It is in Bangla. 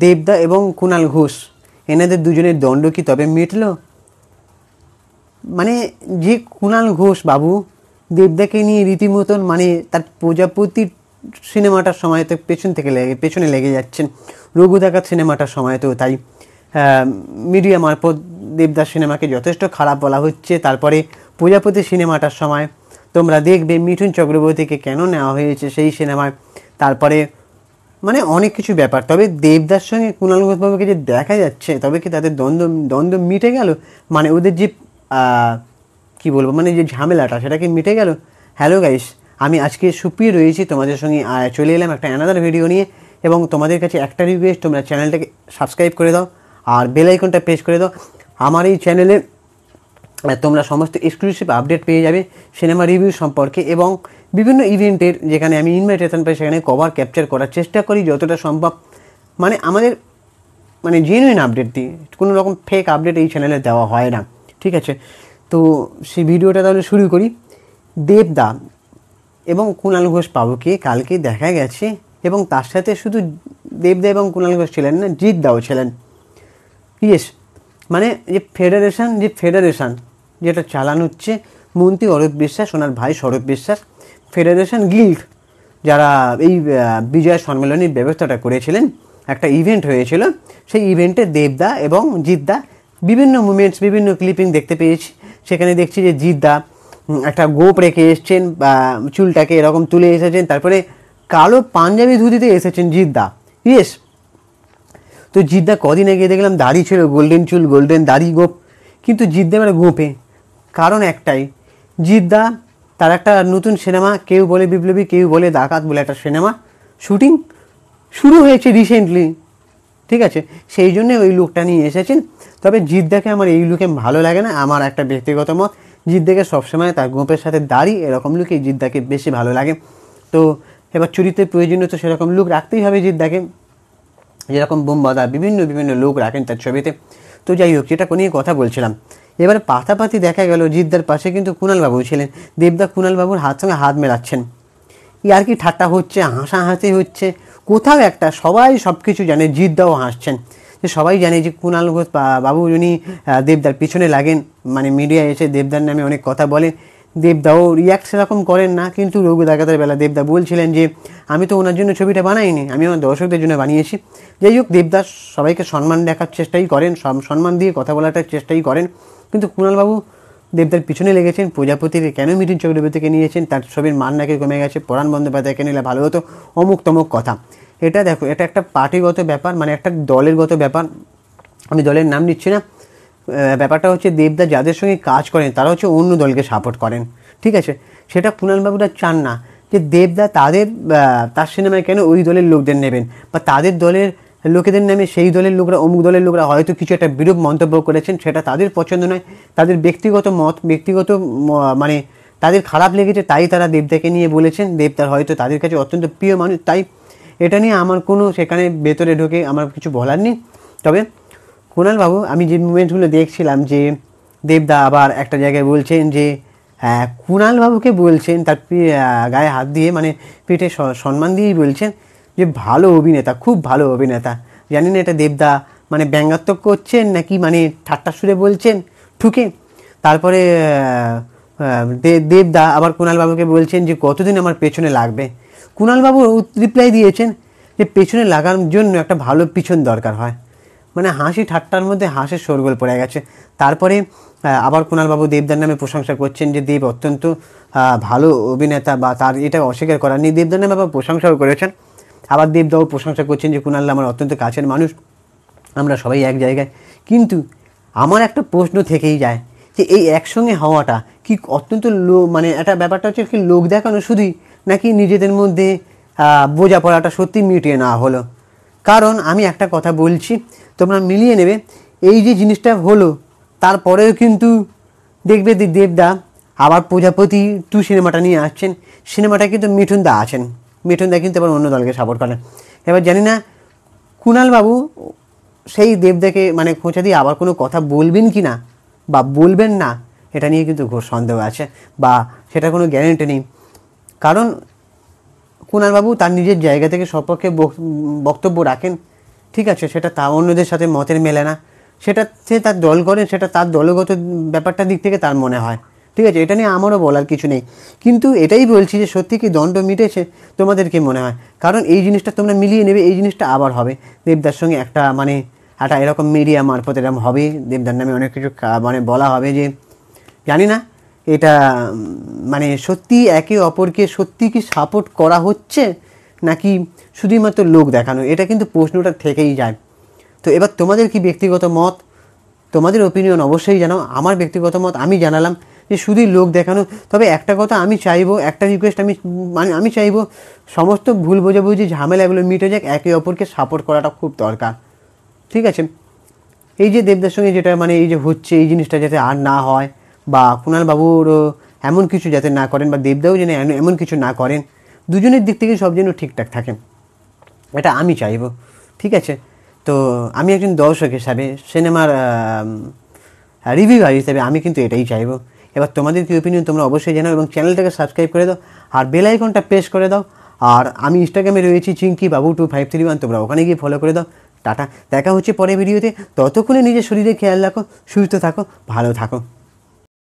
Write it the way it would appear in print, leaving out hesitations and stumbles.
দেবদা এবং কুণাল ঘোষ এনাদের দুজনের দ্বন্দ্ব কি তবে মিটল? মানে যে কুণাল ঘোষ বাবু দেবদাকে নিয়ে রীতিমতন মানে তার প্রজাপতি সিনেমাটার সময় তো পেছনে লেগে যাচ্ছেন, রঘু দেখার সিনেমাটার সময় তো তাই মিডিয়া মারফত দেবদাস সিনেমাকে যথেষ্ট খারাপ বলা হচ্ছে। তারপরে প্রজাপতি সিনেমাটার সময় তোমরা দেখবে মিঠুন চক্রবর্তীকে কেন নেওয়া হয়েছে সেই সিনেমায়, তারপরে মানে অনেক কিছু ব্যাপার। তবে দেবদার সঙ্গে কুণাল ঘোষবাবুকে যে দেখা যাচ্ছে তবে কি তাদের দ্বন্দ্ব মিটে গেল? মানে ওদের যে কী বলবো মানে যে ঝামেলাটা সেটা কি মিটে গেল? হ্যালো গাইস, আমি আজকে সুপ্রিয় রয়েছি তোমাদের সঙ্গে, চলে এলাম একটা অ্যানাদার ভিডিও নিয়ে। এবং তোমাদের কাছে একটা রিকোয়েস্ট, তোমরা চ্যানেলটাকে সাবস্ক্রাইব করে দাও আর বেল আইকনটা প্রেস করে দাও। আমার এই চ্যানেলে তোমরা সমস্ত এক্সক্লুসিভ আপডেট পেয়ে যাবে সিনেমা রিভিউ সম্পর্কে এবং বিভিন্ন ইভেন্টের, যেখানে আমি ইনভাইটেশন পাই সেখানে কভার ক্যাপচার করার চেষ্টা করি যতটা সম্ভব। মানে আমাদের মানে জেনুইন আপডেট দিই, কোনো রকম ফেক আপডেট এই চ্যানেলে দেওয়া হয় না, ঠিক আছে? তো সেই ভিডিওটা তাহলে শুরু করি। দেবদা এবং কুণাল ঘোষ বাবুকে কালকে দেখা গেছে, এবং তার সাথে শুধু দেবদা এবং কুণাল ঘোষ ছিলেন না, জিৎদাও ছিলেন। ইয়েস, মানে যে ফেডারেশন যেটা চালানো হচ্ছে মন্ত্রী অরূপ বিশ্বাস, ওনার ভাই সৌরভ বিশ্বাস, ফেডারেশন গিল্ড যারা এই বিজয় সম্মেলনের ব্যবস্থাটা করেছিলেন, একটা ইভেন্ট হয়েছিল, সেই ইভেন্টে দেবদা এবং জিৎদা বিভিন্ন মুভমেন্টস, বিভিন্ন ক্লিপিং দেখতে পেয়েছি। সেখানে দেখছি যে জিৎদা একটা গোপ রেখে এসছেন, বা চুলটাকে এরকম তুলে এসেছেন, তারপরে কালো পাঞ্জাবি ধুতিতে এসেছেন জিৎদা। ইয়েস, তো জিৎদা কদিন আগে দেখলাম দাড়ি ছিল, গোল্ডেন চুল, গোল্ডেন দাড়ি, গোপ, কিন্তু জিৎদা এবার গোপে। কারণ একটাই, জিৎদা তার একটা নতুন সিনেমা, কেউ বলে বিপ্লবী, কেউ বলে ডাকাত বলে একটা সিনেমা শুটিং শুরু হয়েছে রিসেন্টলি, ঠিক আছে? সেই জন্যে ওই লুকটা নিয়ে এসেছেন। তবে জিৎদাকে আমার এই লুকে ভালো লাগে না, আমার একটা ব্যক্তিগত মত। জিৎদাকে সবসময় তার গোপের সাথে দাড়ি এরকম লুকে জিৎদাকে বেশি ভালো লাগে। তো এবার চরিত্রের প্রয়োজনীয় তো সেরকম লুক রাখতেই হবে জিৎদাকে, যেরকম বোমবাদা বিভিন্ন লোক রাখেন তার ছবিতে। তো যাই হোক, যেটা নিয়ে কথা বলছিলাম, এবার পাতাপাতি দেখা গেল জিৎদার পাশে কিন্তু কুণালবাবু ছিলেন। দেবদা কুণালবাবুর সঙ্গে হাত মেলাচ্ছেন, আর কি ঠাট্টা হচ্ছে, হাসাহাসি হচ্ছে কোথাও একটা। সবাই সব কিছু জানে, জিৎদাও হাসছেন, যে সবাই জানে যে কুণাল ঘোষ বাবু উনি দেবদার পিছনে লাগেন, মানে মিডিয়ায় এসে দেবদার নামে অনেক কথা বলেন। দেবদাও রিয়াক্ট সেরকম করেন না, কিন্তু রঘু ডাকাতের বেলা দেবদা বলছিলেন যে আমি তো ওনার জন্য ছবিটা বানাইনি, আমি আমার দর্শকদের জন্য বানিয়েছি। যাই হোক, দেবদাস সবাইকে সম্মান দেখার চেষ্টাই করেন, সম্মান দিয়ে কথা বলাটার চেষ্টাই করেন, কিন্তু কুণালবাবু দেবদার পিছনে লেগেছেন। প্রজাপতিকে কেন মিঠুন চক্রবর্তীকে নিয়েছেন, তার ছবির মান নাকি কমে গেছে, পরাণ বন্দ্যোপাধ্যায়কে নিলে ভালো হতো, অমুক তমুক কথা। এটা দেখো, এটা একটা পার্টিগত ব্যাপার, মানে একটা দলেরগত ব্যাপার, আমি দলের নাম নিচ্ছি না। ব্যাপারটা হচ্ছে দেবদা যাদের সঙ্গে কাজ করেন তারা হচ্ছে অন্য দলকে সাপোর্ট করেন, ঠিক আছে? সেটা কুণালবাবুরা চান না যে দেবদা তার সিনেমায় কেন ওই দলের লোকদের নেবেন, বা তাদের দলের লোকেদের নামে সেই দলের লোকরা, অমুক দলের লোকরা হয়তো কিছু একটা বিরূপ মন্তব্য করেছেন, সেটা তাদের পছন্দ নয়, তাদের ব্যক্তিগত মত, মানে তাদের খারাপ লেগেছে, তাই তারা দেবদাকে নিয়ে বলেছেন। দেবদার হয়তো তাদের কাছে অত্যন্ত প্রিয় মানুষ, তাই এটা নিয়ে আমার কোনো সেখানে ভেতরে ঢুকে আমার কিছু বলার নেই। তবে কুণালবাবু, আমি যে মুভমেন্টগুলো দেখছিলাম, যে দেবদা আবার একটা জায়গায় বলছেন যে কুণালবাবুকে বলছেন তার গায়ে হাত দিয়ে, মানে পিঠে সম্মান দিয়েই বলছেন যে ভালো অভিনেতা, খুব ভালো অভিনেতা। জানি না এটা দেবদা মানে ব্যঙ্গাত্মক করছেন নাকি মানে ঠাট্টা সুরে বলছেন ঠুকে। তারপরে দেবদা আবার কুণালবাবুকে বলছেন যে কতদিন আমার পেছনে লাগবে। কুণালবাবু রিপ্লাই দিয়েছেন যে পেছনে লাগার জন্য একটা ভালো পিছন দরকার হয়। মানে হাসি ঠাট্টার মধ্যে হাসির শোরগোল পড়ে গেছে। তারপরে আবার কুণালবাবু দেবদার নামে প্রশংসা করছেন যে দেব অত্যন্ত ভালো অভিনেতা, বা তার এটা অস্বীকার করার নেই। দেবদার নামে আবার প্রশংসাও করেছেন, আবার দেবদাও প্রশংসা করছেন যে কুণাল আমার অত্যন্ত কাছের মানুষ, আমরা সবাই এক জায়গায়। কিন্তু আমার একটা প্রশ্ন থেকেই যায় যে এই একসঙ্গে হওয়াটা কি অত্যন্ত মানে একটা ব্যাপারটা হচ্ছে কি লোক দেখানো শুধুই, নাকি নিজেদের মধ্যে বোঝাপড়াটা সত্যি মিটিয়ে নেওয়া হলো? কারণ আমি একটা কথা বলছি, তোমরা মিলিয়ে নেবে, এই যে জিনিসটা হলো তারপরেও কিন্তু দেখবে দেবদা আবার প্রজাপতি 2 সিনেমাটা নিয়ে আসছেন। সিনেমাটা কিন্তু মিঠুনদা আছেন, মিঠুনদা কিন্তু আবার অন্য দলকে সাপোর্ট করেন। এবার জানি না কুণালবাবু সেই দেবদাকে মানে খোঁচা দিয়ে আবার কোনো কথা বলবেন কি না, বা বলবেন না, এটা নিয়ে কিন্তু ঘোর সন্দেহ আছে, বা সেটা কোনো গ্যারেন্টি নেই। কারণ কুণালবাবু তার নিজের জায়গা থেকে সপক্ষে বক্তব্য রাখেন, ঠিক আছে, সেটা তা অন্যদের সাথে মতের মেলে না, সেটা সে তার দল করেন, সেটা তার দলগত ব্যাপারটার দিক থেকে তার মনে হয়, ঠিক আছে, এটা নিয়ে আমারও বলার কিছু নেই। কিন্তু এটাই বলছি যে সত্যি কি দণ্ড মিটেছে, তোমাদের কি মনে হয়? কারণ এই জিনিসটা তোমরা মিলিয়ে নেবে, এই জিনিসটা আবার হবে দেবদার সঙ্গে একটা একটা এরকম মিডিয়া মারফত এরকম হবে, দেবদার নামে অনেক কিছু বলা হবে যে জানি না এটা সত্যি একে অপরকে সত্যি কি সাপোর্ট করা হচ্ছে নাকি শুধুমাত্র লোক দেখানো, এটা কিন্তু প্রশ্নটা থেকেই যায়। তো এবার তোমাদের কি ব্যক্তিগত মত, তোমাদের ওপিনিয়ন অবশ্যই জানাও। আমার ব্যক্তিগত মত আমি জানালাম যে শুধুই লোক দেখানো। তবে একটা কথা আমি চাইবো, একটা রিকোয়েস্ট আমি চাইবো, সমস্ত ভুল বোঝাবুঝি ঝামেলাগুলো মিটে যাক, একে অপরকে সাপোর্ট করাটা খুব দরকার, ঠিক আছে। এই যে দেবদার সঙ্গে যেটা এই যে হচ্ছে, এই জিনিসটা যাতে আর না হয়, বা কুণালবাবুর এমন কিছু যাতে না করেন, বা দেবদাও যেন এমন কিছু না করেন, দুজনের দিক থেকে সব যেন ঠিকঠাক থাকে, এটা আমি চাইবো, ঠিক আছে। তো আমি একজন দর্শক হিসাবে, সিনেমার রিভিউয়ার হিসাবে আমি কিন্তু এটাই চাইবো। এবার তোমাদের কি ওপিনিয়ন তোমরা অবশ্যই জানাও, এবং চ্যানেলটাকে সাবস্ক্রাইব করে দাও, আর বেল আইকনটা প্রেস করে দাও। আর আমি ইনস্টাগ্রামে রয়েছি চিঙ্কি বাবু 2531, তোমরা ওখানে গিয়ে ফলো করে দাও। টাটা, দেখা হচ্ছে পরের ভিডিওতে। ততক্ষণে নিজের শরীরে খেয়াল রাখো, সুস্থ থাকো, ভালো থাকো।